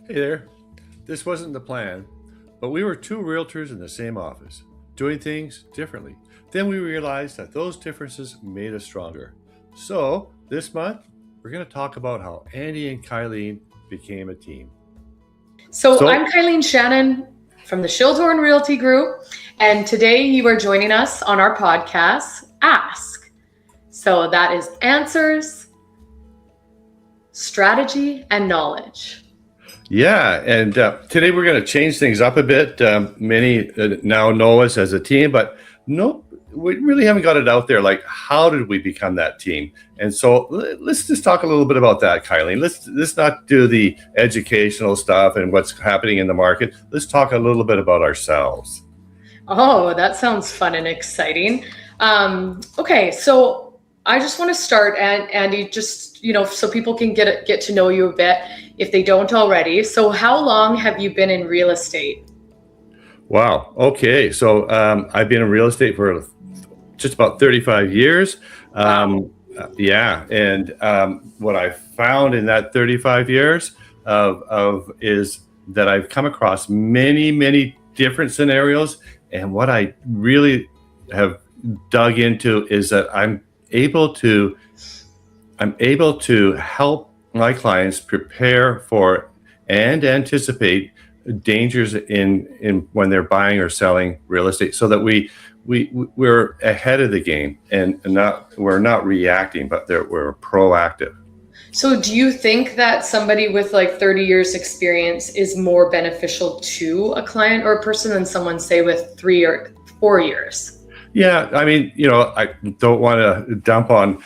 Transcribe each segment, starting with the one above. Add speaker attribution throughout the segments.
Speaker 1: Hey there. This wasn't the plan, but we were two realtors in the same office, doing things differently. Then we realized that those differences made us stronger. So, this month, we're going to talk about how Andy and Kylene became a team.
Speaker 2: So I'm Kylene Shannon from the Schildhorn Realty Group, and today you are joining us on our podcast, ASK. So that is answers, strategy, and knowledge.
Speaker 1: Yeah, and today we're going to change things up a bit. Many now know us as a team, but no, we really haven't got it out there. Like, how did we become that team? And so let's just talk a little bit about that, Kylene. Let's not do the educational stuff and what's happening in the market. Let's talk a little bit about ourselves.
Speaker 2: Oh, that sounds fun and exciting. Okay, so I just want to start, Andy, just so people can get to know you a bit if they don't already. So how long have you been in real estate?
Speaker 1: Wow. Okay. So I've been in real estate for just about 35 years.
Speaker 2: Wow.
Speaker 1: Yeah. And what I found in that 35 years is that I've come across many, many different scenarios. And what I really have dug into is that I'm able to help my clients prepare for and anticipate dangers in when they're buying or selling real estate, so that we're ahead of the game and we're not reacting, but we're proactive.
Speaker 2: So do you think that somebody with like 30 years experience is more beneficial to a client or a person than someone, say, with 3 or 4 years?
Speaker 1: Yeah, I mean, I don't want to dump on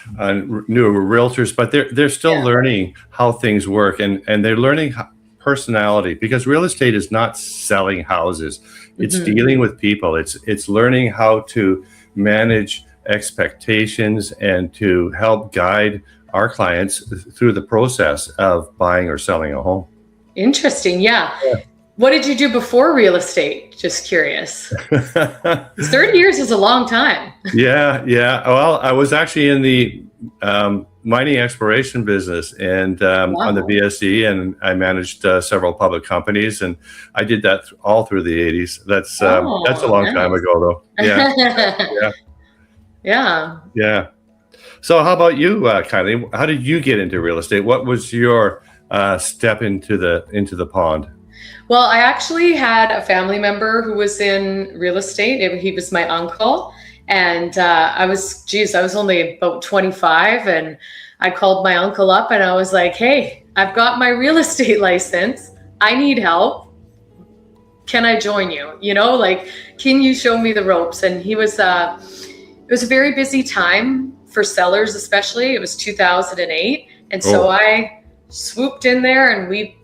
Speaker 1: newer realtors, but they're still learning how things work, and they're learning personality, because real estate is not selling houses. It's dealing with people. It's learning how to manage expectations and to help guide our clients through the process of buying or selling a home.
Speaker 2: Interesting. Yeah. What did you do before real estate? Just curious. 30 years is a long time.
Speaker 1: Yeah. Well, I was actually in the mining exploration business and on the VSE, and I managed several public companies, and I did that all through the 80s. That's a long time ago, though. Yeah. So how about you, Kylene? How did you get into real estate? What was your step into the pond?
Speaker 2: Well, I actually had a family member who was in real estate. He was my uncle. And I was only about 25. And I called my uncle up and I was like, hey, I've got my real estate license. I need help. Can I join you? Can you show me the ropes? And it was a very busy time for sellers, especially. It was 2008. And so I swooped in there and we,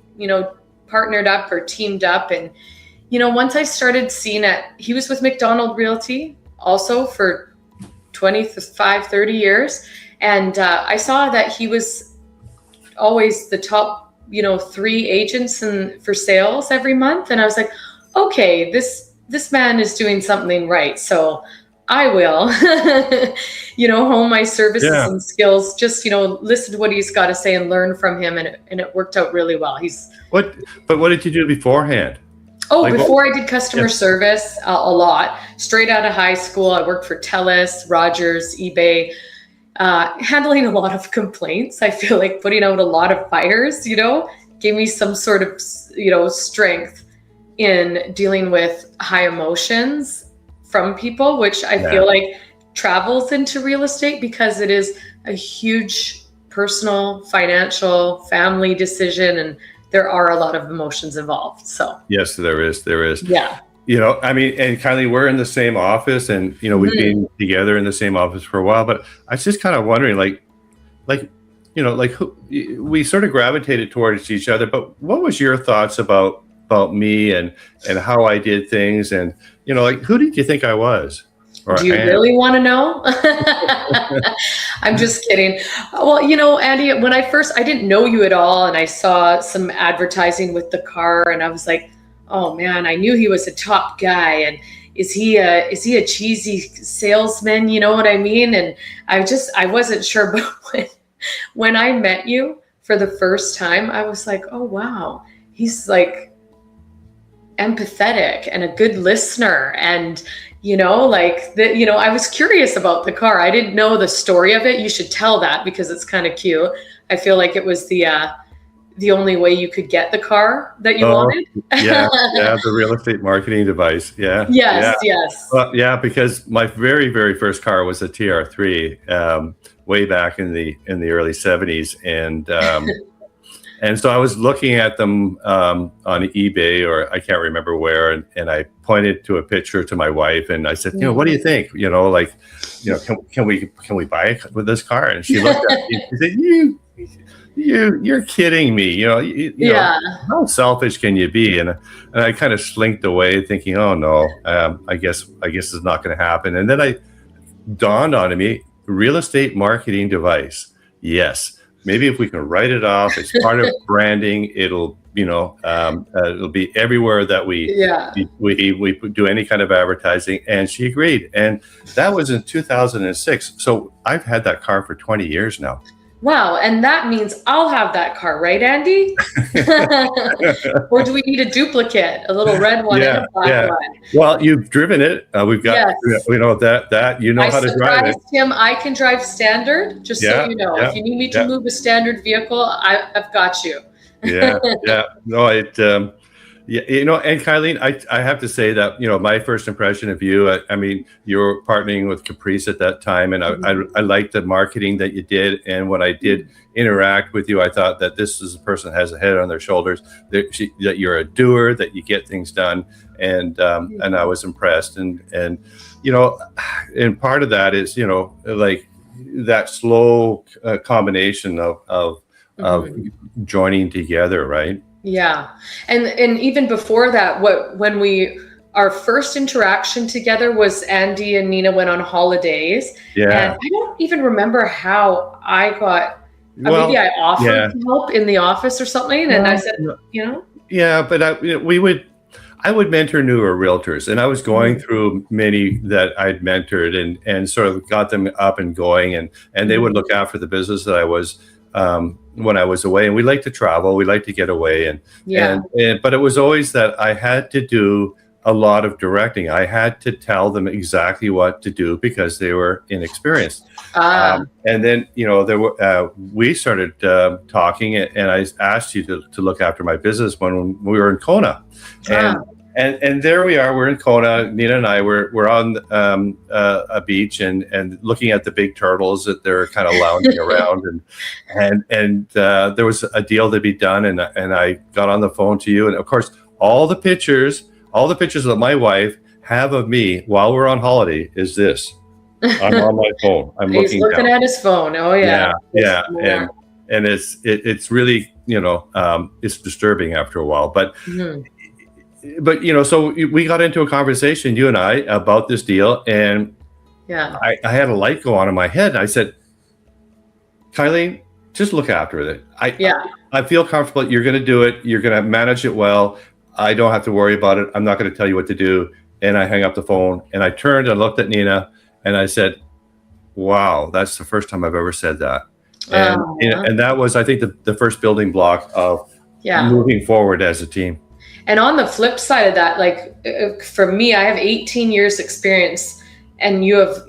Speaker 2: partnered up or teamed up. And, once I started seeing it, he was with McDonald Realty also for 25, 30 years. And I saw that he was always the top, 3 agents for sales every month. And I was like, okay, this man is doing something right. So I will, hone my services and skills, just, listen to what he's got to say and learn from him. And it worked out really well.
Speaker 1: But what did you do beforehand?
Speaker 2: Before I did customer service a lot. Straight out of high school, I worked for TELUS, Rogers, eBay, handling a lot of complaints. I feel like putting out a lot of fires, gave me some sort of, strength in dealing with high emotions from people, which I feel like travels into real estate because it is a huge personal, financial, family decision, and there are a lot of emotions involved. So
Speaker 1: yes, there is.
Speaker 2: Yeah.
Speaker 1: I mean, and Kylie, we're in the same office, and we've been together in the same office for a while. But I was just kind of wondering, who, we sort of gravitated towards each other. But what was your thoughts about me and how I did things, and who did you think I was?
Speaker 2: Do you really want to know? I'm just kidding. Well, Andy, when I didn't know you at all, and I saw some advertising with the car, and I was like, oh man, I knew he was a top guy. And is he a cheesy salesman? You know what I mean? And I wasn't sure, but when I met you for the first time, I was like, oh wow, he's like empathetic and a good listener. And, I was curious about the car. I didn't know the story of it. You should tell that because it's kind of cute. I feel like it was the only way you could get the car that you wanted.
Speaker 1: Yeah, the real estate marketing device. Yeah.
Speaker 2: Yes.
Speaker 1: Yeah, because my very, very first car was a TR3 way back in the early 70s. And so I was looking at them on eBay, or I can't remember where, and I pointed to a picture to my wife, and I said, what do you think? Can we buy it with this car? And she looked at me and said, you're kidding me. How selfish can you be? And I kind of slinked away thinking, oh no, I guess it's not going to happen. And then I dawned on me, real estate marketing device. Yes. Maybe if we can write it off as part of branding, it'll be everywhere that we do any kind of advertising. And she agreed. And that was in 2006. So I've had that car for 20 years now.
Speaker 2: Wow. And that means I'll have that car, right, Andy? Or do we need a duplicate, a little red one and a black one?
Speaker 1: Well, you've driven it. We've got, that you know how to drive it.
Speaker 2: Him, I can drive standard, just so you know. If you need me to move a standard vehicle, I've got you. No, and Kylene, I have to say that, my first impression of you, I mean, you were partnering with Caprice at that time, and I liked the marketing that you did. And when I did interact with you, I thought that this is a person that has a head on their shoulders, that you're a doer, that you get things done. And I was impressed. And part of that is, like that slow combination of joining together, right? Yeah. And even before that, when our first interaction together was Andy and Nina went on holidays. Yeah. And I don't even remember how I got, maybe I offered help in the office or something. And I said,
Speaker 1: Yeah, but I would mentor newer realtors, and I was going through many that I'd mentored and sort of got them up and going, and they would look after the business that I was, when I was away. And we like to travel, we like to get away, but it was always that I had to do a lot of directing. I had to tell them exactly what to do because they were inexperienced. And then, we started talking, and I asked you to look after my business when we were in Kona. And there we are, we're in Kona. Nina and I we're on a beach and looking at the big turtles that they're kind of lounging around, and there was a deal to be done, and I got on the phone to you, and of course all the pictures that my wife have of me while we're on holiday is this. I'm on my phone.
Speaker 2: He's looking at his phone. Oh yeah.
Speaker 1: And it's really, it's disturbing after a while, but so we got into a conversation, you and I, about this deal, and I had a light go on in my head, and I said, Kylene, just look after it. I feel comfortable. You're going to do it. You're going to manage it well. I don't have to worry about it. I'm not going to tell you what to do. And I hang up the phone, and I turned and looked at Nina, and I said, wow, that's the first time I've ever said that. And that was, I think, the first building block of moving forward as a team.
Speaker 2: And on the flip side of that, like for me, I have 18 years experience and you have,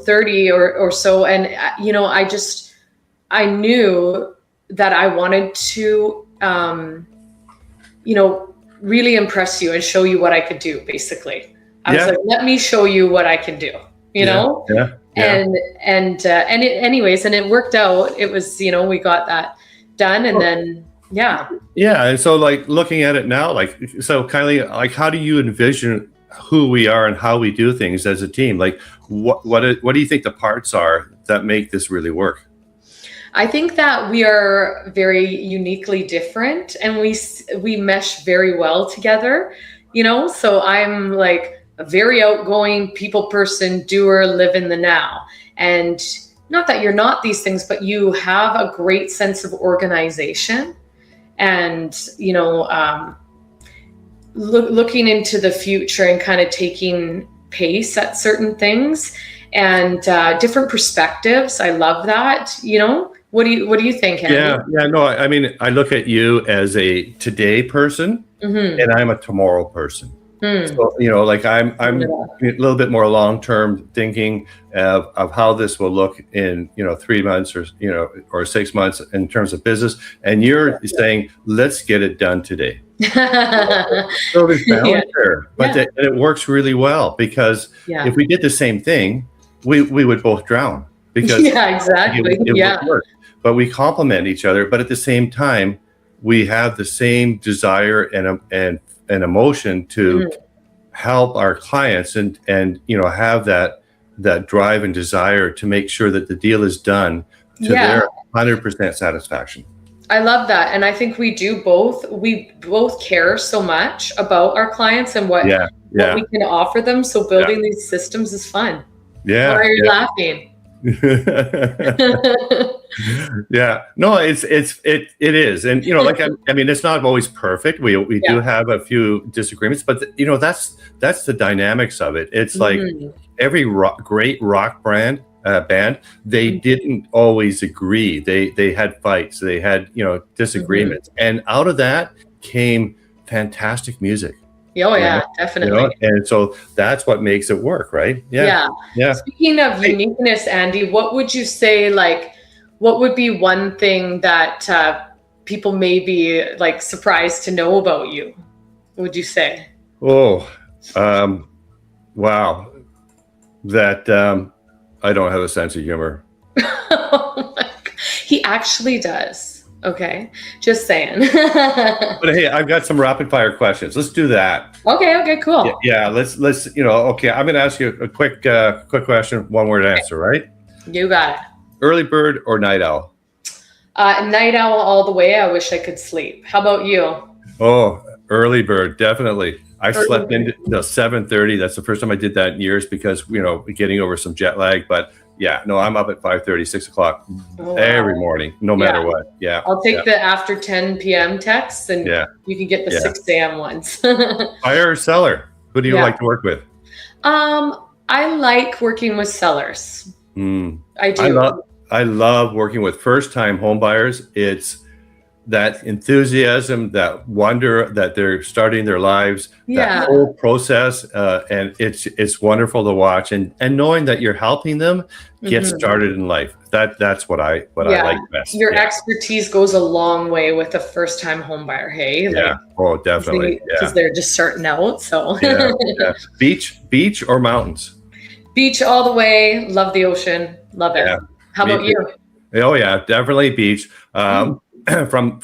Speaker 2: 30 or so. And, I knew that I wanted to, really impress you and show you what I could do, basically. I was like, let me show you what I can do, know? And it worked out. It was, we got that done, and then,
Speaker 1: and so, like, looking at it now, so Kylie, like, how do you envision who we are and how we do things as a team? Like, what do you think the parts are that make this really work?
Speaker 2: I think that we are very uniquely different, and we mesh very well together, so I'm like a very outgoing people person, doer, live in the now. And not that you're not these things, but you have a great sense of organization and, looking into the future and kind of taking pace at certain things and different perspectives. I love that, What do you think, Andy?
Speaker 1: Yeah. No, I mean, I look at you as a today person, and I'm a tomorrow person. So, like I'm a little bit more long-term thinking of how this will look in, 3 months or 6 months in terms of business. And you're saying, let's get it done today. So there's balance there, but it works really well because if we did the same thing, we would both drown because
Speaker 2: exactly.
Speaker 1: it would work. But we complement each other. But at the same time, we have the same desire and emotion to help our clients and have that drive and desire to make sure that the deal is done to their 100% satisfaction.
Speaker 2: I love that. And I think we do both. We both care so much about our clients and what we can offer them. So building these systems is fun.
Speaker 1: Yeah.
Speaker 2: Why are you laughing?
Speaker 1: No, it is. And I mean, it's not always perfect. We do have a few disagreements, but that's the dynamics of it. It's like every great rock band, they didn't always agree. They had fights, they had disagreements, and out of that came fantastic music.
Speaker 2: Oh yeah, definitely.
Speaker 1: And so that's what makes it work, right?
Speaker 2: Yeah. Speaking of uniqueness, Andy, what would you say, what would be one thing that people may be surprised to know about you? What would you say?
Speaker 1: Oh, wow. That I don't have a sense of humor.
Speaker 2: Oh my God. He actually does. Okay, just saying.
Speaker 1: But hey, I've got some rapid fire questions. Let's do that.
Speaker 2: Okay, cool.
Speaker 1: Yeah, let's okay, I'm going to ask you a quick question, one word answer, right?
Speaker 2: You got it.
Speaker 1: Early bird or night owl?
Speaker 2: Night owl all the way. I wish I could sleep. How about you?
Speaker 1: Oh, early bird, definitely. I slept into 7:30. That's the first time I did that in years because, getting over some jet lag. But yeah, no, I'm up at 5:30, 6 o'clock every morning, no matter what. Yeah.
Speaker 2: I'll take the after 10 p.m. texts and you can get the 6 a.m. ones.
Speaker 1: Buyer or seller? Who do you like to work with?
Speaker 2: I like working with sellers. I do.
Speaker 1: I love working with first-time home buyers. It's that enthusiasm, that wonder that they're starting their lives, that whole process, and it's wonderful to watch. And knowing that you're helping them get started in life. That's what I like best.
Speaker 2: Your expertise goes a long way with a first-time home buyer. Hey,
Speaker 1: oh, definitely,
Speaker 2: because they're just starting out. So
Speaker 1: Beach or mountains?
Speaker 2: Beach all the way. Love the ocean. Love it. How about you?
Speaker 1: Oh yeah, definitely beach. From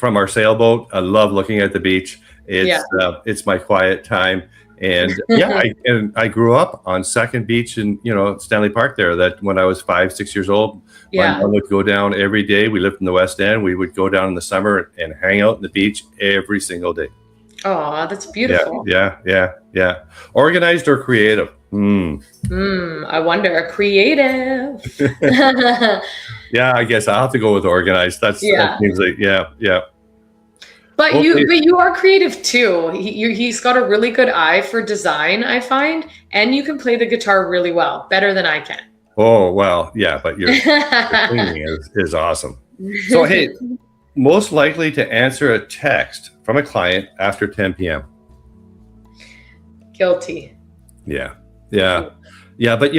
Speaker 1: our sailboat, I love looking at the beach. It's my quiet time, and I grew up on Second Beach in Stanley Park there. That when I was 5-6 years old, my mom would go down every day. We lived in the West End. We would go down in the summer and hang out in the beach every single day.
Speaker 2: Oh, that's beautiful.
Speaker 1: Yeah. Organized or creative?
Speaker 2: I wonder. Creative.
Speaker 1: Yeah, I guess I'll have to go with organized. That seems like But
Speaker 2: okay. you are creative too. He's got a really good eye for design, I find, and you can play the guitar really well, better than I can.
Speaker 1: Oh well, yeah, but your singing is awesome. So hey, most likely to answer a text from a client after 10 p.m.
Speaker 2: Guilty.
Speaker 1: Yeah. But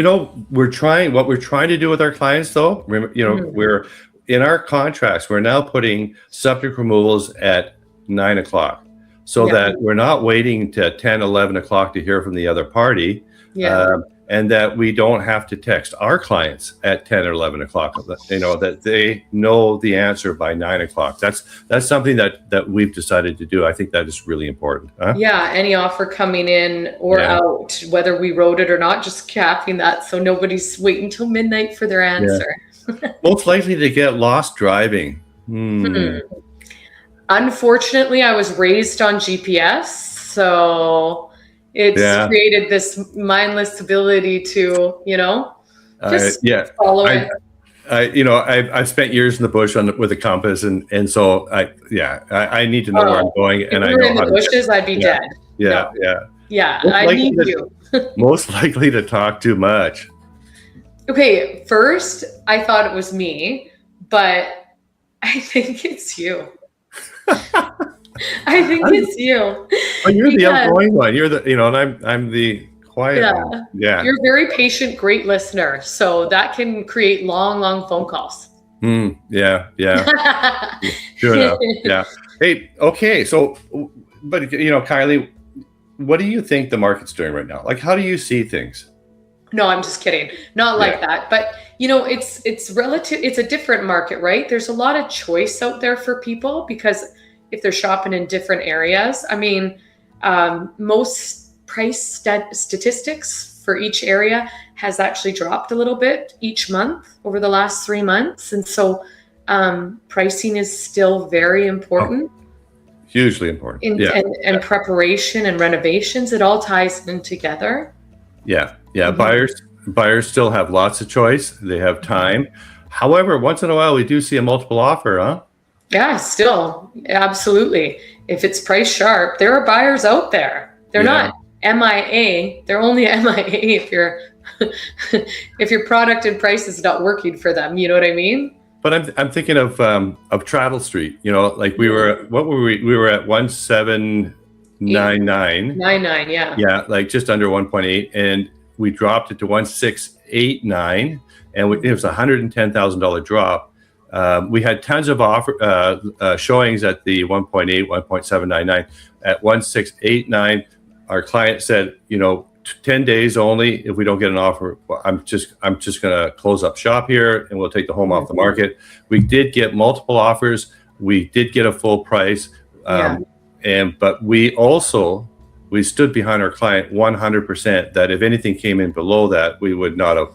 Speaker 1: we're trying to do with our clients though. We're in our contracts. We're now putting subject removals at 9 o'clock, so that we're not waiting to 10, 11 o'clock to hear from the other party. And that we don't have to text our clients at 10 or 11 o'clock, that they know the answer by 9 o'clock. That's something that we've decided to do. I think that is really important. Huh?
Speaker 2: Yeah. Any offer coming in or out, whether we wrote it or not, just capping that. So nobody's waiting till midnight for their answer.
Speaker 1: Most likely to get lost driving.
Speaker 2: Unfortunately, I was raised on GPS. So it's created this mindless ability to, just follow it.
Speaker 1: I've spent years in the bush with a compass, and so I need to know where I'm going.
Speaker 2: If we were in the bushes, I'd be dead. Yeah, I need you.
Speaker 1: Most likely to talk too much.
Speaker 2: Okay, first I thought it was me, but I think it's you. I think it's you.
Speaker 1: Oh, you're the outgoing one. You're the, and I'm the quiet one. Yeah.
Speaker 2: You're a very patient, great listener. So that can create long, long phone calls.
Speaker 1: Yeah. Sure enough. Yeah. Hey, okay. So, but Kylie, what do you think the market's doing right now? Like, how do you see things?
Speaker 2: No, I'm just kidding. Not like that. But it's relative. It's a different market, right? There's a lot of choice out there for people because if they're shopping in different areas, I mean, most price statistics for each area has actually dropped a little bit each month over the last 3 months. And so pricing is still very important.
Speaker 1: Hugely important.
Speaker 2: And preparation and renovations, it all ties in together.
Speaker 1: Yeah. Buyers still have lots of choice. They have time. However, once in a while, we do see a multiple offer, huh?
Speaker 2: Yeah, still, absolutely. If it's price sharp, there are buyers out there. They're not MIA. They're only MIA if your product and price is not working for them. You know what I mean?
Speaker 1: But I'm thinking of Travel Street. Like we were at 1799.
Speaker 2: 99, yeah.
Speaker 1: Yeah, like just under 1.8, and we dropped it to 1689, and it was $110,000 drop. We had tons of showings at the 1.8, 1.799. At 1689, our client said, 10 days only. If we don't get an offer, I'm just going to close up shop here, and we'll take the home off the market. We did get multiple offers. We did get a full price, but we stood behind our client 100%. That if anything came in below that, we would not have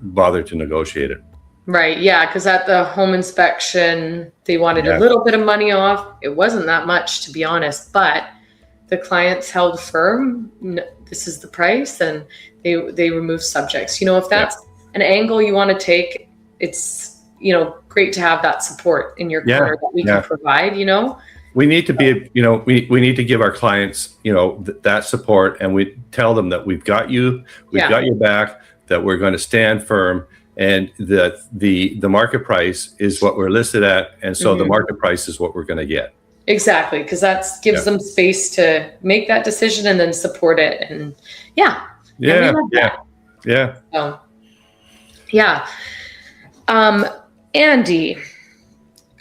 Speaker 1: bothered to negotiate it.
Speaker 2: Right. Yeah. Because at the home inspection, they wanted a little bit of money off. It wasn't that much, to be honest, but the clients held firm. This is the price, and they removed subjects. If that's an angle you want to take, it's, great to have that support in your corner that we can provide,
Speaker 1: We need to be, we need to give our clients, that support, and we tell them that we've got you, got your back, that we're going to stand firm. And the market price is what we're listed at, and so the market price is what we're going to get.
Speaker 2: Exactly, because that gives them space to make that decision and then support it. And Andy,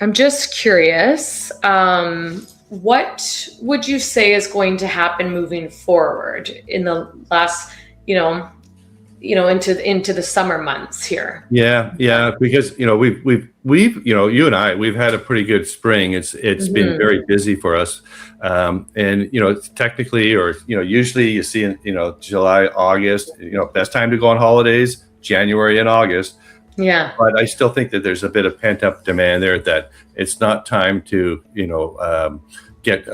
Speaker 2: I'm just curious. What would you say is going to happen moving forward in the last, into the summer months here? Because we've you and I, we've had a pretty good spring. It's been very busy for us, and technically, or usually you see in July, August, best time to go on holidays, January and August. Yeah, but I still think that there's a bit of pent up demand there, that it's not time to get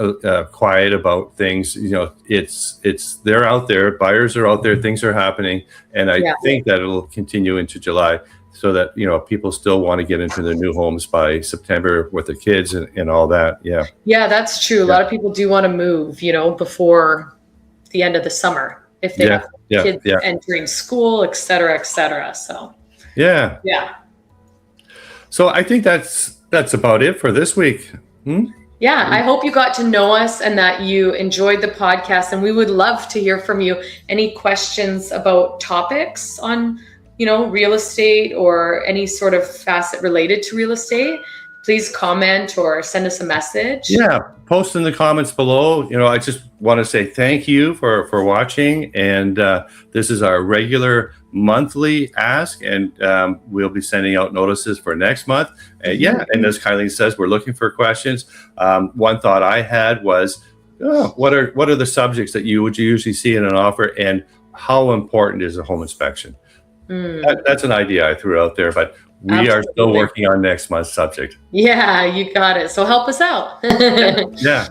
Speaker 2: quiet about things. It's they're out there, buyers are out there, things are happening, and I think that it'll continue into July, so that people still want to get into their new homes by September with their kids and all that. Yeah, that's true. A lot of people do want to move before the end of the summer if they have kids entering school, et cetera, so so I think that's about it for this week. Yeah, I hope you got to know us and that you enjoyed the podcast, and we would love to hear from you. Any questions about topics on, real estate or any sort of facet related to real estate, please comment or send us a message. Yeah, post in the comments below. I just want to say thank you for watching, and this is our regular monthly ask, and we'll be sending out notices for next month. And as Kylene says, we're looking for questions. One thought I had was, what are the subjects that you would usually see in an offer, and how important is a home inspection? That's an idea I threw out there, but we are still working on next month's subject. Yeah, you got it. So help us out. Yeah.